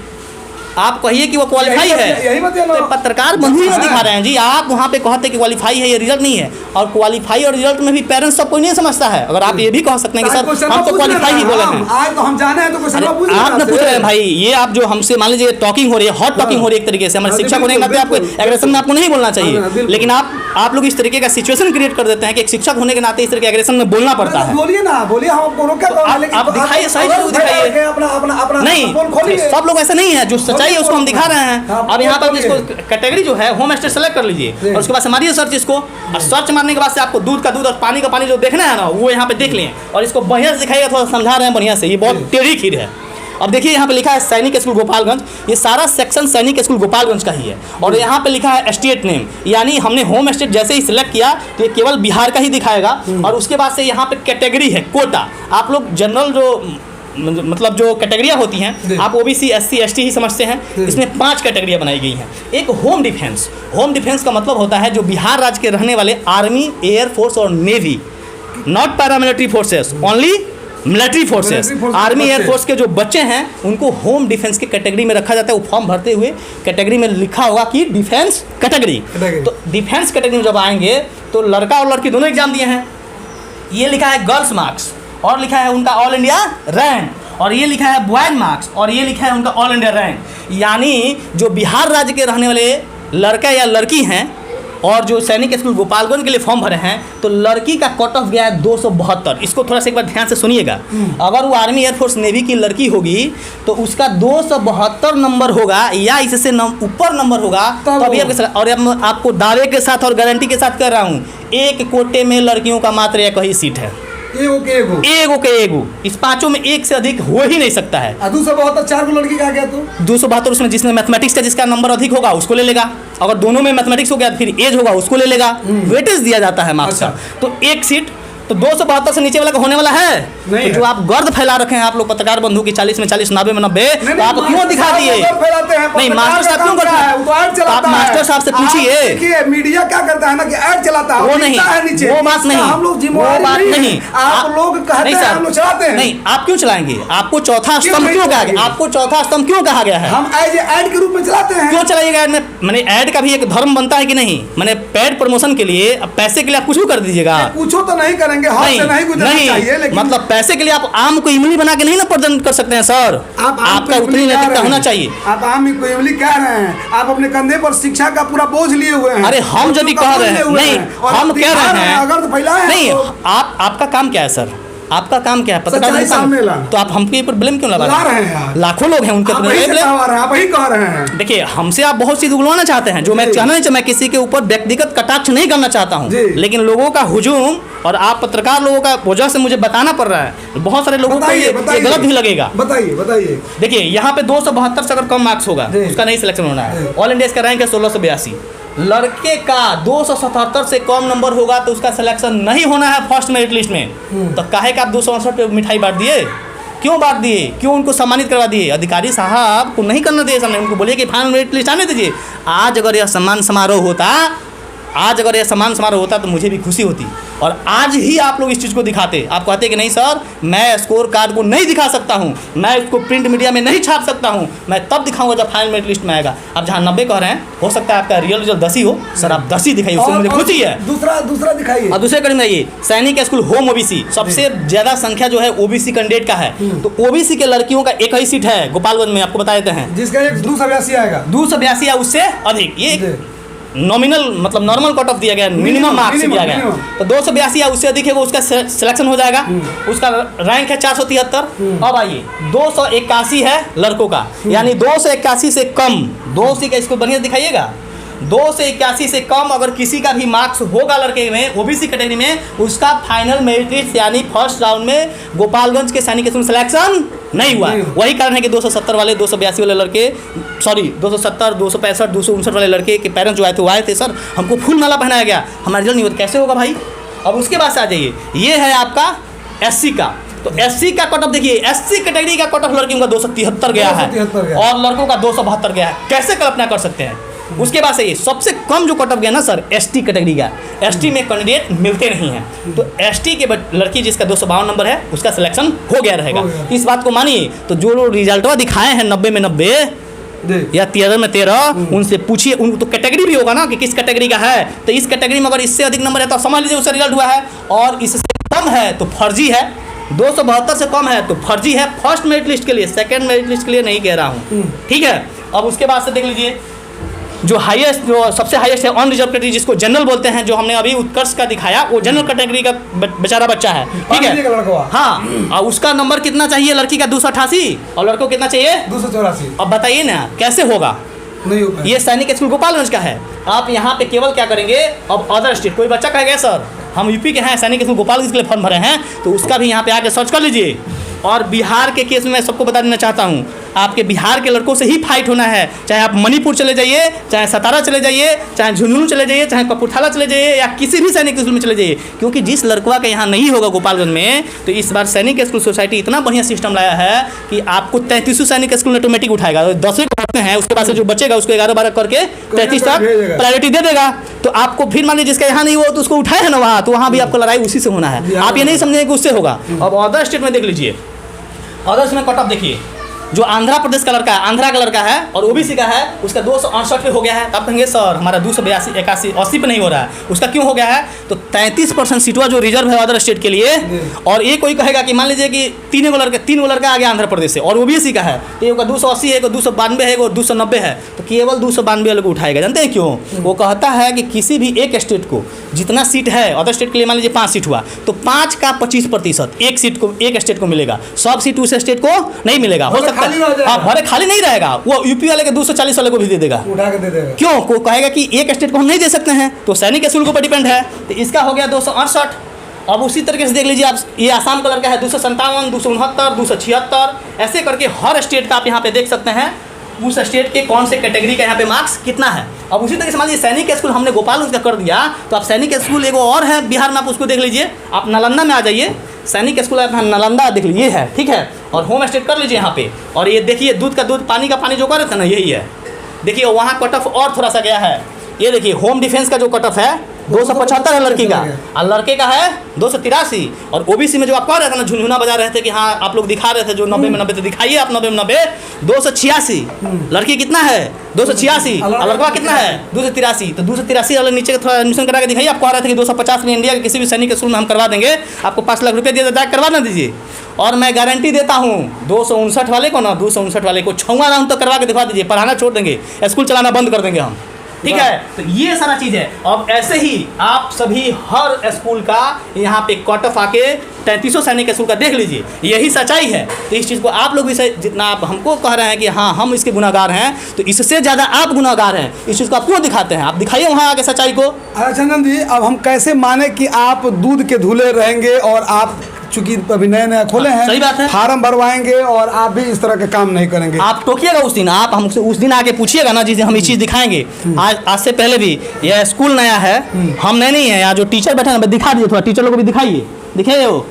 आप कहिए कि वो क्वालिफाई है, तो पत्रकार बंधु ही दिखा रहे हैं जी। आप वहाँ पे कहते हैं कि क्वालिफाई है, ये रिजल्ट नहीं है। और क्वालिफाई और रिजल्ट में भी पेरेंट्स सब कोई नहीं समझता है। अगर आप ये भी कह सकते हैं कि सर हम तो क्वालिफाई ही बोले हैं, आज तो हम जाने हैं तो आपने पूछ रहे हैं भाई, ये आप जो हमसे मान लीजिए टॉकिंग हो रही है, हॉट टॉकिंग हो रही है एक तरीके से, हमारे शिक्षक होने के नाते आपको एग्रेशन में आपको नहीं बोलना चाहिए, लेकिन आप लोग इस तरीके का सिचुएशन क्रिएट कर देते हैं कि एक शिक्षक होने के नाते इस तरह के एग्रेशन में बोलना पड़ता है। बोलिए ना, बोलिए, हम आपको क्या, आप दिखाइए, सही जरूर दिखाइए। नहीं, सब लोग ऐसा नहीं है, जो सच्चाई है उसको हम दिखा रहे हैं। अब यहाँ पर इसको कैटेगरी जो है होम स्टे सेलेक्ट कर लीजिए और उसके बाद से मारिए सर्च इसको, और सर्च मारने के बाद से आपको दूध का दूध और पानी का पानी जो देखना है ना, वो यहाँ पे देख लें और इसको बढ़िया से दिखाइएगा, थोड़ा समझा रहे हैं बढ़िया से। ये बहुत टेढ़ी खीर है। अब देखिए यहाँ पे लिखा है सैनिक स्कूल गोपालगंज, ये सारा सेक्शन सैनिक स्कूल गोपालगंज का ही है। और यहाँ पे लिखा है स्टेट नेम, यानी हमने होम स्टेट जैसे ही सिलेक्ट किया तो ये केवल बिहार का ही दिखाएगा। और उसके बाद से यहाँ पे कैटेगरी है कोटा। आप लोग जनरल जो मतलब जो कैटेगरियाँ होती हैं, आप ओबीसी SC ST ही समझते हैं। इसमें 5 कैटेगरियाँ बनाई गई हैं। एक होम डिफेंस, होम डिफेंस का मतलब होता है जो बिहार राज्य के रहने वाले आर्मी, एयर फोर्स और navy, not paramilitary forces, only military forces. Army air force के जो बच्चे हैं उनको होम डिफेंस के कैटेगरी में रखा जाता है। वो फॉर्म भरते हुए कैटेगरी में लिखा होगा कि डिफेंस कैटेगरी। तो डिफेंस कैटेगरी में जब आएंगे तो लड़का और लड़की दोनों एग्जाम दिए हैं। ये लिखा है गर्ल्स मार्क्स और लिखा है उनका ऑल इंडिया रैंक, और ये लिखा है बॉयज मार्क्स और ये लिखा है उनका ऑल इंडिया रैंक। यानी जो बिहार राज्य के रहने वाले लड़का या लड़की हैं और जो सैनिक स्कूल गोपालगंज के लिए फॉर्म भरे हैं, तो लड़की का कट ऑफ गया है 272। इसको थोड़ा सा एक बार ध्यान से सुनिएगा। अगर वो आर्मी एयरफोर्स नेवी की लड़की होगी तो उसका 272 नंबर होगा या इससे ऊपर नंबर होगा तभी आपके साथ। और आपको दावे के साथ और गारंटी के साथ कह रहा हूँ, एक कोटे में लड़कियों का मात्र एक ही सीट है, एगो के एगो। इस 5 में एक से अधिक हो ही नहीं सकता है। 272 4 को लड़की का आ गया तो 272 उसमें जिसमें मैथमेटिक्स का जिसका नंबर अधिक होगा उसको ले लेगा। अगर दोनों में मैथमेटिक्स हो गया फिर एज होगा उसको ले लेगा। वेटेज दिया जाता है मार्क्स का। तो एक सीट तो 272 से नीचे वाला का होने वाला है। तो जो आप गर्द फैला रखे हैं आप लोग पत्रकार बंधु की 40 में 40, 90 में 90, तो आप क्यों दिखा दिए? नहीं, मास्टर साहब क्यों करते हैं? आप मास्टर साहब से पूछिए। मीडिया क्या करता है ना कि ऐड चलाता है, वो नहीं, वो बात नहीं, हम लोग वो बात नहीं। आप लोग कहते हैं हम लोग चलाते हैं। नहीं, आप क्यों चलाएंगे? आपको चौथा स्तंभ क्यों कहा गया? आपको चौथा स्तंभ क्यों कहा गया है? हम ऐड के रूप में चलाते हैं। क्यों चलाइएगा? ऐड में मैंने ऐड का भी एक धर्म बनता है कि नहीं? मैंने पेड प्रमोशन के लिए पैसे के लिए आप कुछ भी कर दीजिएगा। कुछ तो नहीं करेंगे, नहीं, चाहिए, लेकिन मतलब पैसे के लिए आप आम को इमली बना के नहीं ना प्रेजेंट कर सकते हैं सर। आप आपका उतनी नैतिकता होना चाहिए। आप आम को इमली कह रहे हैं, आप अपने कंधे पर शिक्षा का पूरा बोझ लिए हुए हैं। अरे हम यदि कह रहे हैं, नहीं हम कह रहे हैं, अगर तो फैलाए नहीं आपका काम क्या है सर? आपका काम क्या है? सच्चाई सामने लाना। तो आप हमके ऊपर ब्लेम क्यों लगा रहे हैं यार? लाखों लोग हैं उनके आप वही कह रहे हैं। देखिए हमसे आप बहुत चीज उगलवाना चाहते हैं, जो मैं चाहना नहीं, मैं किसी के ऊपर व्यक्तिगत कटाक्ष नहीं करना चाहता हूँ, लेकिन लोगों का हुजूम और आप पत्रकार लोगों का वजह से मुझे बताना पड़ रहा है। बहुत सारे लोगों को ये गलत भी लगेगा। बताइए। देखिए यहाँ पे 272 से अगर कम मार्क्स होगा उसका नहीं सिलेक्शन होना है। ऑल इंडिया का रैंक है 1682। लड़के का 277 से कम नंबर होगा तो उसका सिलेक्शन नहीं होना है फर्स्ट मेरिट लिस्ट में। तो काहे का आप 268 पे मिठाई बांट दिए? क्यों बांट दिए? क्यों उनको सम्मानित करवा दिए? अधिकारी साहब को नहीं करना दिए सामने, उनको बोलिए कि फाइनल मेरिट लिस्ट आने दीजिए। आज अगर यह सम्मान समारोह होता तो मुझे भी खुशी होती, और आज ही आप लोग इस चीज़ को दिखाते। आप कहते कि नहीं सर मैं स्कोर कार्ड को नहीं दिखा सकता हूँ, मैं उसको प्रिंट मीडिया में नहीं छाप सकता हूँ, मैं तब दिखाऊंगा जब फाइनल मेरिट लिस्ट में आएगा। अब जहाँ 90 कह रहे हैं, हो सकता है आपका रियल रिजल्ट 10 ही हो सर, आप 10 ही दिखाइए, उससे मुझे खुशी है। दूसरा दिखाइए। और दूसरे कड़ी में आइए, सैनिक स्कूल होम ओबीसी, सबसे ज़्यादा संख्या जो है ओबीसी कैंडिडेट का है। तो ओबीसी के लड़कियों का एक ही सीट है गोपालगंज में, आपको बता देते हैं, जिसका 282 आएगा, 282 या उससे अधिक। ये नॉमिनल मतलब नॉर्मल कट ऑफ दिया गया, मिनिमम मार्क्स दिया गया। तो 282 या उससे अधिक है वो उसका सिलेक्शन हो जाएगा। उसका रैंक है 473। अब आइए 281 है लड़कों का, यानी 281 से कम, 280 का इसको बढ़िया दिखाइएगा, 281 से कम अगर किसी का भी मार्क्स होगा लड़के में ओबीसी कैटेगरी में, उसका फाइनल मेरिट लिस्ट यानी फर्स्ट राउंड में गोपालगंज के सैनिक स्कूल सिलेक्शन नहीं हुआ। वही कारण है कि 270 वाले, 282 वाले लड़के, सॉरी 270, 265, 259 वाले लड़के के पेरेंट्स जो आए थे वो आए थे, सर हमको फूल माला पहनाया गया, हमारा रिजल्ट नहीं होता, कैसे होगा भाई? अब उसके बाद से आ जाइए, ये है आपका एससी का। तो एससी का कट ऑफ देखिए, एससी कैटेगरी का कट ऑफ लड़कियों का 273 गया है और लड़कों का 272 गया है। कैसे कल्पना कर सकते हैं? उसके बाद से ये सबसे कम जो कट ऑफ गया ना सर, एसटी कैटेगरी का। एसटी में कैंडिडेट मिलते नहीं हैं, तो एसटी के लड़की जिसका 252 नंबर है उसका सिलेक्शन हो गया रहेगा। इस बात को मानिए। तो जो लोग रिजल्ट दिखाए हैं 90 में 90 या 13 में 13, उनसे पूछिए, उनको तो कैटेगरी भी होगा ना कि किस कैटेगरी का है। तो इस कैटेगरी में अगर इससे अधिक नंबर है तो समझ लीजिए उसका रिजल्ट हुआ है, और इससे कम है तो फर्जी है। 272 से कम है तो फर्जी है फर्स्ट मेरिट लिस्ट के लिए, सेकंड मेरिट लिस्ट के लिए नहीं कह रहा हूँ, ठीक है। अब उसके बाद से देख लीजिए जो हाईएस्ट, जो सबसे हाईएस्ट है अनरिजर्व कैटेगरी, जिसको जनरल बोलते हैं, जो हमने अभी उत्कर्ष का दिखाया, वो जनरल कैटेगरी का बेचारा बच्चा है, ठीक है। हाँ, और उसका नंबर कितना चाहिए? लड़की का 288 और लड़कों को कितना चाहिए? 284। अब बताइए ना कैसे होगा? नहीं होगा। ये सैनिक स्कूल गोपालगंज का है। आप यहाँ पे केवल क्या करेंगे? अब अदर स्टेट कोई बच्चा कहेगा सर हम यूपी के हैं, सैनिक स्कूल गोपालगंज के लिए फॉर्म भरे हैं, तो उसका भी यहाँ पे आके सर्च कर लीजिए। और बिहार के केस में मैं सबको बता देना चाहता हूँ, आपके बिहार के लड़कों से ही फाइट होना है। चाहे आप मणिपुर चले जाइए, चाहे सतारा चले जाइए, चाहे झुंझुनू चले जाइए, चाहे कपूरथला चले जाइए, या किसी भी सैनिक स्कूल में चले जाइए, क्योंकि जिस लड़का का यहाँ नहीं होगा गोपालगंज में, तो इस बार सैनिक स्कूल सोसाइटी इतना बढ़िया सिस्टम लाया है कि आपको 33 सैनिक स्कूल ऑटोमेटिक उठाएगा। 10वीं पढ़ते हैं, उसके बाद से जो बचेगा उसको 11-12 करके 33 तक प्रायोरिटी दे देगा। तो आपको फिर मान लीजिए जिसका यहाँ नहीं हुआ तो उसको उठाए है ना वहाँ, तो वहाँ भी आपको लड़ाई उसी से होना है। आप ये नहीं समझेंगे कि उससे होगा। अब अदर स्टेट में देख लीजिए, अदर्स में कट ऑफ देखिए, जो आंध्र प्रदेश का लड़का है, आंध्रा का लड़का है और ओबीसी का है, उसका 268 पे हो गया है। तब कहेंगे सर हमारा 282, 81, 80 पे नहीं हो रहा है, उसका क्यों हो गया है? तो 33% सीटवा जो रिजर्व है अदर स्टेट के लिए। और ये कोई कहेगा कि मान लीजिए कि 3 गो लड़का आ गया आंध्र प्रदेश से और ओबीसी का है, तो एक 280 है, एक 292 है, एक 290 है, तो केवल 292 वाले को उठाएगा। जानते हैं क्यों? वो कहता है कि किसी भी एक स्टेट को जितना सीट है, अदर स्टेट के लिए मान लीजिए 5 सीट हुआ, तो 5 का 25% एक सीट को, एक स्टेट को मिलेगा, सब सीट उस स्टेट को नहीं मिलेगा। हो सकता है भरे खाली नहीं रहेगा, वो यूपी वाले के 240 वाले को भी दे देगा, उठा के दे देगा। क्यों? को कहेगा कि एक स्टेट को हम नहीं दे सकते हैं, तो सैनिक स्कूल के ऊपर डिपेंड है। तो इसका हो गया 268। अब उसी तरीके से देख लीजिए आप, ये आसाम का लड़का है 257, 269, 276, ऐसे करके हर स्टेट का आप यहाँ पे देख सकते हैं उस स्टेट के कौन से कैटेगरी का यहाँ पे मार्क्स कितना है। अब उसी तरीके से मान लीजिए सैनिक स्कूल हमने गोपालगंज का कर दिया, तो आप सैनिक स्कूल एगो और है बिहार में, आप उसको देख लीजिए। आप नालंदा में आ जाइए, सैनिक स्कूल आप नालंदा देख लीजिए, है ठीक है। और होम स्टेट कर लीजिए यहाँ पे, और ये देखिए दूध का दूध पानी का पानी जो कर रहे थे ना, यही है। देखिए वहाँ कट ऑफ और थोड़ा सा गया है, ये देखिए होम डिफेंस का जो कट ऑफ है 275 है लड़की का, और लड़के का है 283। और ओबीसी में जो आप कह रहे थे ना, झुनझुना बजा रहे थे कि हाँ आप लोग दिखा रहे थे जो 90 में 90, तो दिखाइए आप 90 में 90। 286 लड़की कितना है 286, और लड़का कितना है 283। तो 283 वाले नीचे थोड़ा एडमिशन करा के दिखाइए। आप कह रहे थे कि 250 में इंडिया के किसी भी सैनिक स्कूल में हम करवा देंगे, आपको 5 लाख रुपये दिए, करवा ना दीजिए। और मैं गारंटी देता हूँ 259 वाले को ना, 259 वाले को 6वां राउंड तो करवा के दिखा दीजिए, पढ़ाना छोड़ देंगे, स्कूल चलाना बंद कर देंगे हम, ठीक है। तो ये सारा चीज़ है। अब ऐसे ही आप सभी हर स्कूल का यहाँ पे कट ऑफ आके 3300 सैनिक स्कूल का देख लीजिए, यही सच्चाई है। तो इस चीज़ को आप लोग भी जितना आप हमको कह रहे हैं कि हाँ हम इसके गुनाहगार हैं, तो इससे ज़्यादा आप गुनाहगार हैं। इस चीज़ को आप क्यों दिखाते हैं? आप दिखाइए वहाँ आके सच्चाई को। अरे चंदन जी, अब हम कैसे माने कि आप दूध के धुले रहेंगे और आप चूंकि अभी नए नए खोले हैं, सही बात है, फार्म भरवाएंगे और आप भी इस तरह के काम नहीं करेंगे। आप टोकिएगा उस दिन, आप हमसे उस दिन आके पूछिएगा ना, जिस दिन हम ये चीज़ दिखाएंगे। आज से पहले भी यह स्कूल नया है, हम नए नहीं है। यहाँ जो टीचर बैठे हैं, दिखा दीजिए थोड़ा, टीचर लोग को भी दिखाइए, दिखाइए वो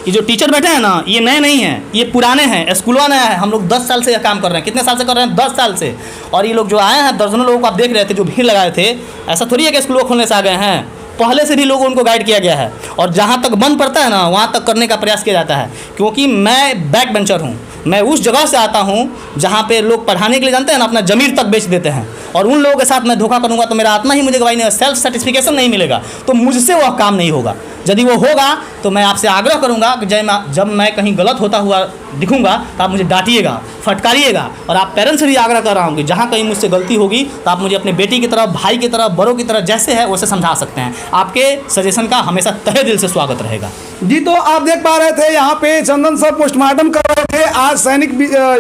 ये जो टीचर बैठे हैं ना, ये नए नहीं हैं, ये पुराने हैं। स्कूलवा नया है, हम लोग 10 साल से यह काम कर रहे हैं। कितने साल से कर रहे हैं? 10 साल से। और ये लोग जो आए हैं, दर्जनों लोगों को आप देख रहे थे जो भीड़ लगाए थे, ऐसा थोड़ी है कि स्कूल खोलने से आ गए हैं, पहले से भी लोगों उनको गाइड किया गया है। और जहाँ तक बंद पड़ता है ना, वहाँ तक करने का प्रयास किया जाता है, क्योंकि मैं बैक बेंचर हूँ। मैं उस जगह से आता हूँ जहाँ पे लोग पढ़ाने के लिए जानते हैं ना, अपना ज़मीर तक बेच देते हैं। और उन लोगों के साथ मैं धोखा करूँगा तो मेरा आत्मा ही मुझे गवाही नहीं, सेल्फ सेटिस्फिकेशन नहीं मिलेगा, तो मुझसे वह काम नहीं होगा। यदि वो होगा तो मैं आपसे आग्रह करूँगा कि जब मैं कहीं गलत होता हुआ दिखूंगा तो आप मुझे डांटिएगा, फटकारिएगा। और आप पेरेंट्स से भी आग्रह कर रहा हूँ कि जहाँ कहीं मुझसे गलती होगी तो आप मुझे अपने बेटी की तरह, भाई की तरह, बड़ों की तरह जैसे है वैसे समझा सकते हैं। आपके सजेशन का हमेशा तहे दिल से स्वागत रहेगा। जी, तो आप देख पा रहे थे यहाँ पे चंदन सर पोस्टमार्टम कर रहे थे। आज सैनिक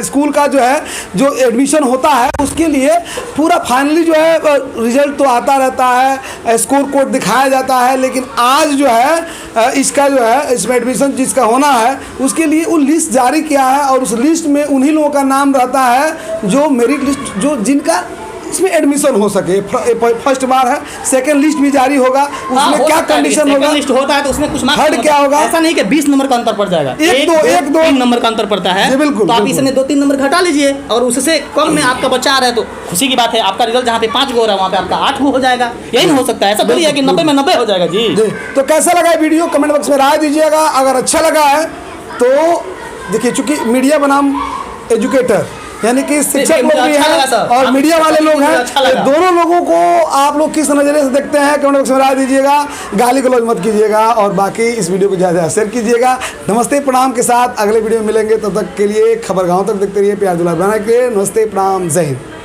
स्कूल का जो है, जो एडमिशन होता है उसके लिए पूरा फाइनली जो है रिजल्ट तो आता रहता है, स्कोर कोड दिखाया जाता है, लेकिन आज जो है इसका जो है, इसमें एडमिशन जिसका होना है उसके लिए वो लिस्ट जारी किया है। और उस लिस्ट में उन्हीं लोगों का नाम रहता है जो मेरिट लिस्ट, जो जिनका इसमें एडमिशन हो सके। फर्स्ट बार है, सेकंड लिस्ट भी जारी होगा, उसमें क्या कंडीशन होगा, लिस्ट होता है तो उसमें कुछ थर्ड क्या होगा। ऐसा नहीं कि 20 नंबर का अंतर पड़ जाएगा, एक दो 3 नंबर का अंतर पड़ता है। बिल्कुल, तो आप इसमें 2-3 नंबर घटा लीजिए, और उससे कम में आपका बच्चा आ रहा है तो खुशी की बात है। आपका रिजल्ट जहाँ पे 5 गो हो रहा है वहाँ पे आपका 8 गो हो जाएगा। यही नहीं हो सकता है, ऐसा थोड़ी है कि 90 में 90 हो जाएगा। जी, तो कैसा लगा वीडियो कमेंट बॉक्स में राय दीजिएगा। अगर अच्छा लगा है तो देखिए, चूंकि मीडिया बनाम एजुकेटर यानी कि शिक्षक लोग भी हैं और मीडिया वाले लोग हैं, तो दोनों लोगों को आप लोग किस नज़रिए से देखते हैं कमेंट बॉक्स में राय दीजिएगा। गाली गलौज मत कीजिएगा और बाकी इस वीडियो को ज़्यादा शेयर कीजिएगा। नमस्ते प्रणाम के साथ अगले वीडियो में मिलेंगे, तब तक के लिए खबर गाँव तक देखते रहिए, प्यार दुलार बना के। नमस्ते प्रणाम, जय हिंद।